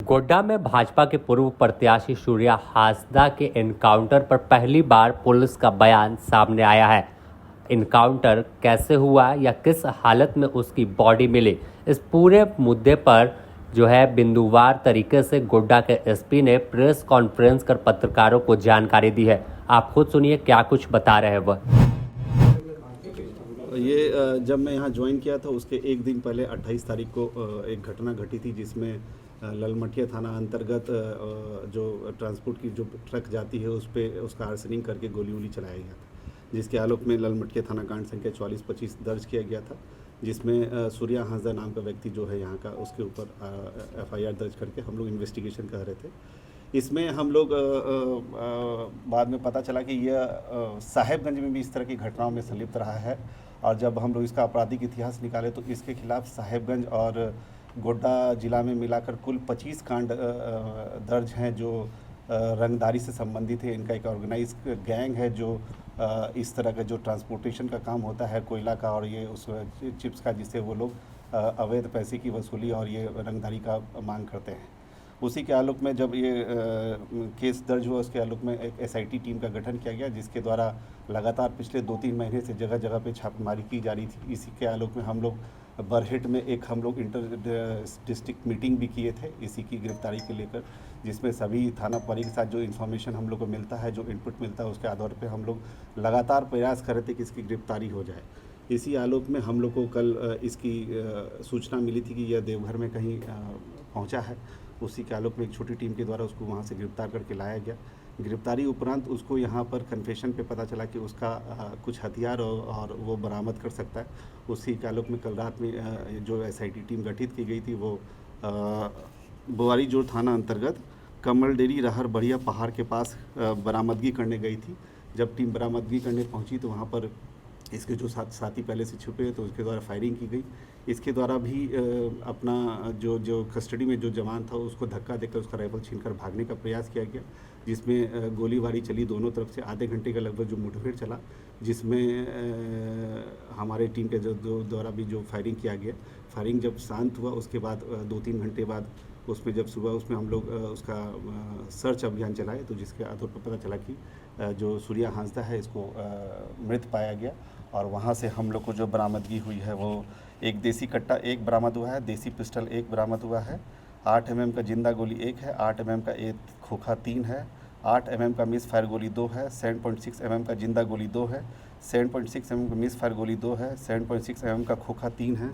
गोड्डा में भाजपा के पूर्व प्रत्याशी सूर्या हांसदा के एनकाउंटर पर पहली बार पुलिस का बयान सामने आया है। एनकाउंटर कैसे हुआ या किस हालत में उसकी बॉडी मिली, इस पूरे मुद्दे पर जो है बिंदुवार तरीके से गोड्डा के एसपी ने प्रेस कॉन्फ्रेंस कर पत्रकारों को जानकारी दी है। आप खुद सुनिए क्या कुछ बता रहे हैं वह। ये जब मैं यहाँ ज्वाइन किया था उसके एक दिन पहले 28 तारीख को एक घटना घटी थी जिसमें ललमटिया थाना अंतर्गत जो ट्रांसपोर्ट की जो ट्रक जाती है उस पर उसका आर्सनिंग करके गोली वोली चलाया गया था, जिसके आलोक में ललमटिया थाना कांड संख्या 4425 दर्ज किया गया था, जिसमें सूर्या हांसदा नाम का व्यक्ति जो है यहाँ का उसके ऊपर FIR दर्ज करके हम लोग इन्वेस्टिगेशन कर रहे थे। इसमें हम लोग बाद में पता चला कि यह साहेबगंज में भी इस तरह की घटनाओं में संलिप्त रहा है, और जब हम लोग इसका आपराधिक इतिहास निकाले तो इसके खिलाफ साहेबगंज और गोड्डा जिला में मिलाकर कुल 25 कांड दर्ज हैं जो रंगदारी से संबंधित है। इनका एक ऑर्गेनाइज गैंग है जो इस तरह का जो ट्रांसपोर्टेशन का काम होता है कोयला का और ये उस चिप्स का, जिससे वो लोग अवैध पैसे की वसूली और ये रंगदारी का मांग करते हैं। उसी के आलोक में जब ये केस दर्ज हुआ उसके आलोक में एक SIT टीम का गठन किया गया, जिसके द्वारा लगातार पिछले 2-3 महीने से जगह जगह पे छापेमारी की जा रही थी। इसी के आलोक में हम लोग बरहेट में एक हम लोग इंटर डिस्ट्रिक्ट मीटिंग भी किए थे इसी की गिरफ्तारी के लेकर, जिसमें सभी थाना प्रभारी के साथ जो इन्फॉर्मेशन हम लोग को मिलता है, जो इनपुट मिलता है, उसके आधार पर हम लोग लगातार प्रयास कर रहे थे कि इसकी गिरफ्तारी हो जाए। इसी आलोक में हम लोग को कल इसकी सूचना मिली थी कि यह देवघर में कहीं पहुँचा है। उसी के आलोक में एक छोटी टीम के द्वारा उसको वहाँ से गिरफ्तार करके लाया गया। गिरफ्तारी उपरांत उसको यहाँ पर कन्फेशन पे पता चला कि उसका कुछ हथियार और वो बरामद कर सकता है। उसी के आलोक में कल रात में जो SIT टीम गठित की गई थी वो बोआरी जोड़ थाना अंतर्गत कमल डेरी रहर बढ़िया पहाड़ के पास बरामदगी करने गई थी। जब टीम बरामदगी करने पहुँची तो वहाँ पर इसके जो साथी पहले से छुपे हैं तो उसके द्वारा फायरिंग की गई। इसके द्वारा भी अपना जो कस्टडी में जो जवान था उसको धक्का देकर उसका राइफल छीनकर भागने का प्रयास किया गया, जिसमें गोलीबारी चली दोनों तरफ से। आधे घंटे का लगभग जो मुठभेड़ चला, जिसमें हमारे टीम के जो द्वारा भी जो फायरिंग किया गया। फायरिंग जब शांत हुआ उसके बाद 2-3 घंटे बाद उसमें जब सुबह उसमें हम लोग उसका सर्च अभियान चलाए तो जिसके आधार पर पता चला कि जो सूर्या हांसदा है इसको मृत पाया गया। और वहाँ से हम लोग को जो बरामदगी हुई है वो एक देसी कट्टा 1 बरामद हुआ है, देसी पिस्टल 1 बरामद हुआ है, 8 mm का जिंदा गोली 1 है, 8 mm का एक खोखा 3 है, 8 mm का मिस फायर गोली 2 है, 7.6 mm का जिंदा गोली 2 है, 7.6 mm का मिस फायर गोली 2 है, 7.6 mm का खोखा 3 है,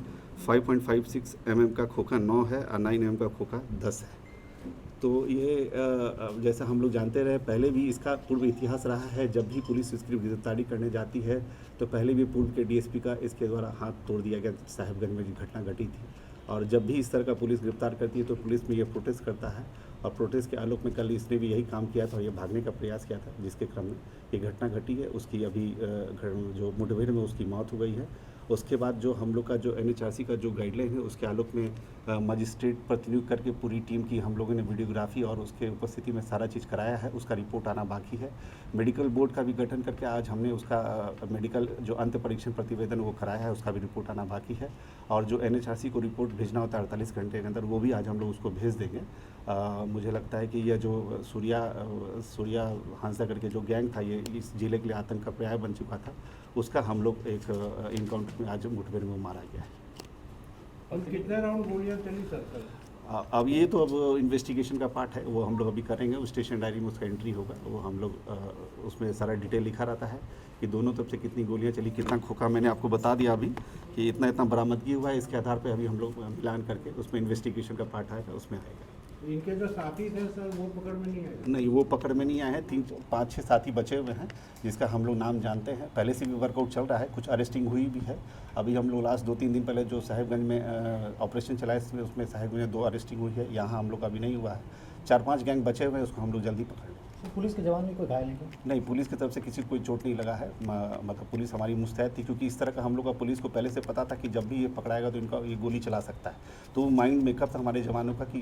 5.56 mm का खोखा 9 है और 9 mm का खोखा 10 है। तो ये जैसा हम लोग जानते रहे पहले भी इसका पूर्व इतिहास रहा है। जब भी पुलिस इसकी गिरफ्तारी करने जाती है तो पहले भी पूर्व के DSP का इसके द्वारा हाथ तोड़ दिया गया साहेबगंज में जो घटना घटी थी। और जब भी इस तरह का पुलिस गिरफ्तार करती है तो पुलिस में ये प्रोटेस्ट करता है, और प्रोटेस्ट के आलोक में कल इसने भी यही काम किया था और ये भागने का प्रयास किया था, जिसके क्रम में ये घटना घटी है। उसकी अभी जो मुठभेड़ में उसकी मौत हो गई है। उसके बाद जो हम लोग का जो NHRC का जो गाइडलाइन है उसके आलोक में मजिस्ट्रेट प्रतिनियुक्त करके पूरी टीम की हम लोगों ने वीडियोग्राफी और उसके उपस्थिति में सारा चीज़ कराया है। उसका रिपोर्ट आना बाकी है। मेडिकल बोर्ड का भी गठन करके आज हमने उसका मेडिकल जो अंत परीक्षण प्रतिवेदन वो कराया है, उसका भी रिपोर्ट आना बाकी है। और जो NHRC को रिपोर्ट भेजना होता है 48 घंटे के अंदर, वो भी आज हम लोग उसको भेज देंगे। मुझे लगता है कि यह जो सूर्या हांसदा करके जो गैंग था ये इस जिले के लिए आतंक का पर्याय बन चुका था, उसका हम लोग एक इनकाउंटर में आज मुठभेड़ में मारा गया है। और कितने राउंड गोलियां चली सर? अब ये तो अब इन्वेस्टिगेशन का पार्ट है, वो हम लोग अभी करेंगे। उस स्टेशन डायरी में उसका एंट्री होगा, वो हम लोग उसमें सारा डिटेल लिखा रहता है कि दोनों तरफ से कितनी गोलियां चली, कितना खोखा। मैंने आपको बता दिया अभी कि इतना बरामदगी हुआ है। इसके आधार पर अभी हम लोग मिलान करके उसमें इन्वेस्टिगेशन का पार्ट आएगा, उसमें आएगा। इनके जो साथी थे सर वो पकड़ में नहीं आए? नहीं, वो पकड़ में नहीं आए हैं। 5-6 साथी बचे हुए हैं जिसका हम लोग नाम जानते हैं। पहले से भी वर्कआउट चल रहा है, कुछ अरेस्टिंग हुई भी है। अभी हम लोग लास्ट 2-3 दिन पहले जो साहेबगंज में ऑपरेशन चलाए उसमें साहेबगंज में 2 अरेस्टिंग हुई है। यहाँ हम लोग अभी नहीं हुआ है। 4-5 गैंग बचे हुए हैं, उसको हम लोग जल्दी पकड़ लें। तो पुलिस के जवान में कोई घायल नहीं? नहीं, पुलिस की तरफ से किसी को कोई चोट नहीं लगा है। मतलब पुलिस हमारी मुस्तैद थी, क्योंकि इस तरह का हम लोग का पुलिस को पहले से पता था कि जब भी ये पकड़ाएगा तो इनका ये गोली चला सकता है। तो माइंड मेकअप था हमारे जवानों का कि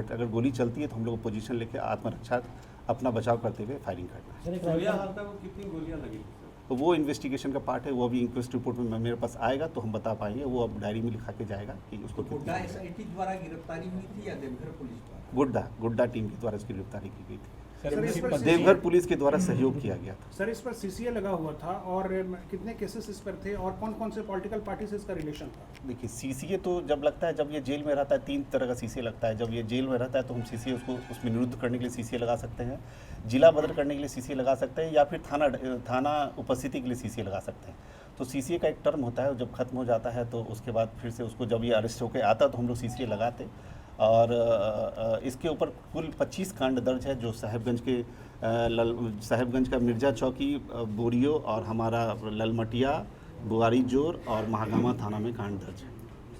अगर गोली चलती है तो हम लोग पोजीशन लेके आत्मरक्षा अपना बचाव करते हुए फायरिंग करना है। सूर्या हांसदा को कितनी गोलियां लगी? तो वो इन्वेस्टिगेशन का पार्ट है, वो अभी इंक्वेस्ट रिपोर्ट में मेरे पास आएगा तो हम बता पाएंगे। वो अब डायरी में लिखा के जाएगा कि उसको गुड्डा एसआईटी द्वारा गिरफ्तारी हुई थी या देवघर पुलिस द्वारा? गुड्डा टीम के द्वारा इसकी गिरफ्तारी की गई थी। सर, इस पर देवघर पुलिस के द्वारा सहयोग किया गया था। सर, इस पर सीसीए लगा हुआ था और कितने केसेस इस पर थे और कौन कौन से पॉलिटिकल पार्टी से इसका रिलेशन था? देखिए सीसीए तो जब लगता है, जब ये जेल में रहता है 3 तरह का सीसीए लगता है। जब ये जेल में रहता है तो हम सीसीए उसको उसमें निरुद्ध करने के लिए सीसीए लगा सकते हैं, जिला बदर करने के लिए सीसीए लगा सकते हैं, या फिर थाना उपस्थिति के लिए सीसीए लगा सकते हैं। तो सीसीए का एक टर्म होता है, जब खत्म हो जाता है तो उसके बाद फिर से उसको जब ये अरेस्ट होकर आता तो हम लोग सीसीए लगाते। और इसके ऊपर कुल 25 कांड दर्ज है, जो साहेबगंज का मिर्जा चौकी, बोरियो और हमारा ललमटिया, बुआरी जोर और महागामा थाना में कांड दर्ज है।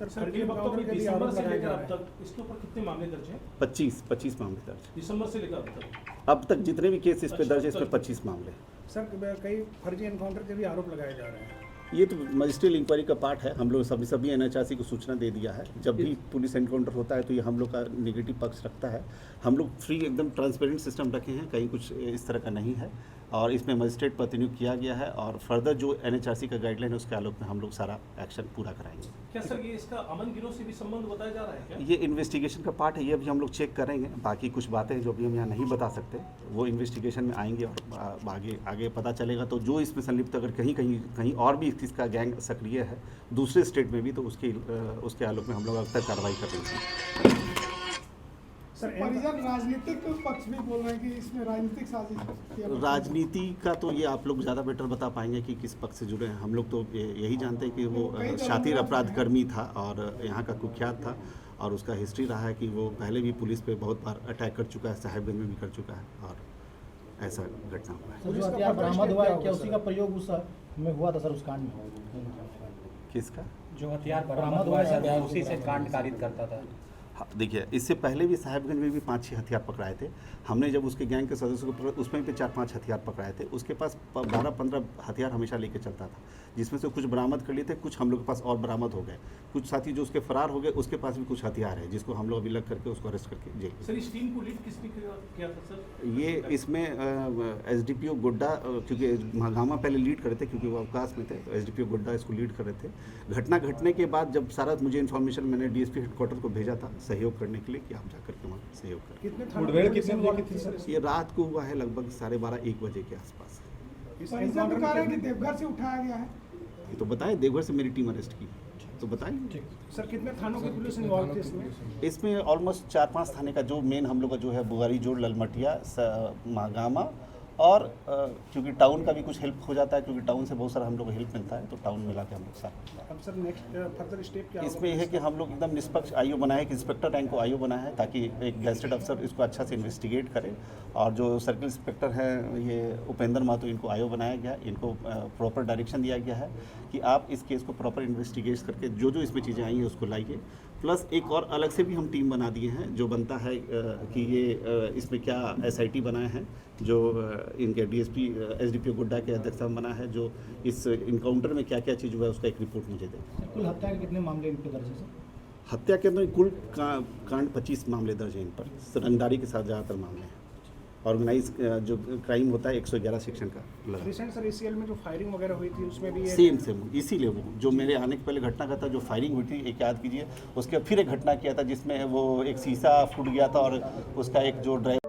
सर, दिसंबर से लेकर अब तक इसके ऊपर कितने मामले दर्ज हैं? 25 मामले दर्ज है। दिसंबर से लेकर अब तक जितने भी केस इस पे दर्ज है, इस पे 25 मामले हैं। सर, कई फर्जी एनकाउंटर के भी आरोप लगाए जा रहे हैं। ये तो मजिस्ट्रियल इंक्वायरी का पार्ट है। हम लोग सभी एनएचआरसी को सूचना दे दिया है। जब भी पुलिस एनकाउंटर होता है तो ये हम लोग का नेगेटिव पक्ष रखता है। हम लोग फ्री एकदम ट्रांसपेरेंट सिस्टम रखे हैं, कहीं कुछ इस तरह का नहीं है। और इसमें मजिस्ट्रेट प्रतिनियुक्त किया गया है और फर्दर जो एनएचआरसी का गाइडलाइन है उसके आलोक में हम लोग सारा एक्शन पूरा कराएंगे। क्या सर ये इसका अमन गिरोह से भी संबंध बताया जा रहा है क्या? ये इन्वेस्टिगेशन का पार्ट है, ये अभी हम लोग चेक करेंगे। बाकी कुछ बातें जो अभी हम यहाँ नहीं बता सकते, वो इन्वेस्टिगेशन में आएंगे और आगे पता चलेगा। तो जो इसमें संलिप्त अगर कहीं और भी इसका गैंग सक्रिय है दूसरे स्टेट में भी, तो उसके आलोक में हम लोग अब तक कार्रवाई कर रहे हैं। परिजन राजनीतिक पक्ष भी बोल रहे हैं कि इसमें राजनीतिक साजिश। राजनीति का तो ये आप लोग ज़्यादा बेटर बता पाएंगे कि किस पक्ष से जुड़े हैं। हम लोग तो यही जानते हैं कि वो शातिर अपराध कर्मी था और यहाँ का कुख्यात था, और उसका हिस्ट्री रहा है कि वो पहले भी पुलिस पे बहुत बार अटैक कर चुका है, साहेबगंज में भी कर चुका है, और ऐसा घटना हुआ है। जो हथियार बरामद हुआ है, क्या उसी का प्रयोग उस में हुआ था सर, उस कांड में? किसका? जो हथियार बरामद हुआ है सर, उसी से कांड कारित करता था। हाँ, देखिए इससे पहले भी साहेबगंज में भी 5-6 हथियार पकड़ाए थे हमने। जब उसके गैंग के सदस्यों को उसमें भी 4-5 हथियार पकड़ाए थे। उसके पास 12-15 हथियार हमेशा लेके चलता था, जिसमें से कुछ बरामद कर लिए थे, कुछ हम लोग के पास और बरामद हो गए। कुछ साथी जो उसके फरार हो गए, उसके पास भी कुछ हथियार है, जिसको हम लोग अभी लग करके उसको अरेस्ट करके जेल। सर इस टीम को लीड किसने किया था सर? ये इसमें एसडीपीओ गुड्डा, क्योंकि महागामा पहले लीड कर रहे थे क्योंकि वो अवकाश में थे, तो एसडीपीओ गुड्डा इसको लीड कर रहे थे। घटना घटने के बाद जब सारा मुझे इन्फॉर्मेशन मैंने डीएसपी हेडक्वार्टर को भेजा था सहयोग करने के लिए कि आप जाकर के वहाँ सहयोग करें। कितने बजे थी सर? ये रात को हुआ है, लगभग 12:30-1 बजे के आसपास। परिजन बता रहे हैं कि देवघर से उठाया गया है। ये तो बताएं, देवघर से मेरी टीम अरेस्ट की, तो बताएं। सर, कितने थानों की पुलिस इन्वॉल्व थी इसमें? इसमें ऑलमोस्ट 4-5 थाने का जो मेन हम लोग का जो है बुआरी जोड़, ललमटिया, महागामा, और क्योंकि टाउन का भी कुछ हेल्प हो जाता है, क्योंकि टाउन से बहुत सारा हम लोग को हेल्प मिलता है, तो टाउन मिला के हम लोग सारा। अब सर नेक्स्ट फर्दर स्टेप क्या होगा? इसमें यह है कि हम लोग एकदम निष्पक्ष आईओ बनाए, एक इंस्पेक्टर रैंक को आईओ बनाया है, ताकि एक गैजेटेड अफसर इसको अच्छा से इन्वेस्टिगेट करे। और जो सर्किल इंस्पेक्टर हैं ये उपेंद्र महतो, इनको आईओ बनाया गया। इनको प्रॉपर डायरेक्शन दिया गया है कि आप इस केस को प्रॉपर इन्वेस्टिगेट करके जो इसमें चीज़ें आई हैं उसको लाइए। प्लस एक और अलग से भी हम टीम बना दिए हैं, जो बनता है कि ये इसमें क्या एसआईटी बनाए हैं, जो इनके डीएसपी एसडीपीओ गुड्डा के अध्यक्षता में बना है, जो इस इनकाउंटर में क्या क्या चीज़ हुआ है उसका एक रिपोर्ट मुझे दें। कुल हत्या के कितने मामले इन पर दर्ज है सर? हत्या के अंदर कुल कांड 25 मामले दर्ज हैं इन पर। रंगदारी के साथ ज़्यादातर मामले हैं। ऑर्गेनाइज जो क्राइम होता है 111 सेक्शन का लगा। रिसेंट सर ACL में जो फायरिंग वगैरह हुई थी उसमें भी सेम इसीलिए वो जो मेरे आने के पहले घटना का था, जो फायरिंग हुई थी, एक याद कीजिए, उसके फिर एक घटना किया था जिसमें वो एक शीशा फूट गया था और उसका एक जो ड्राइवर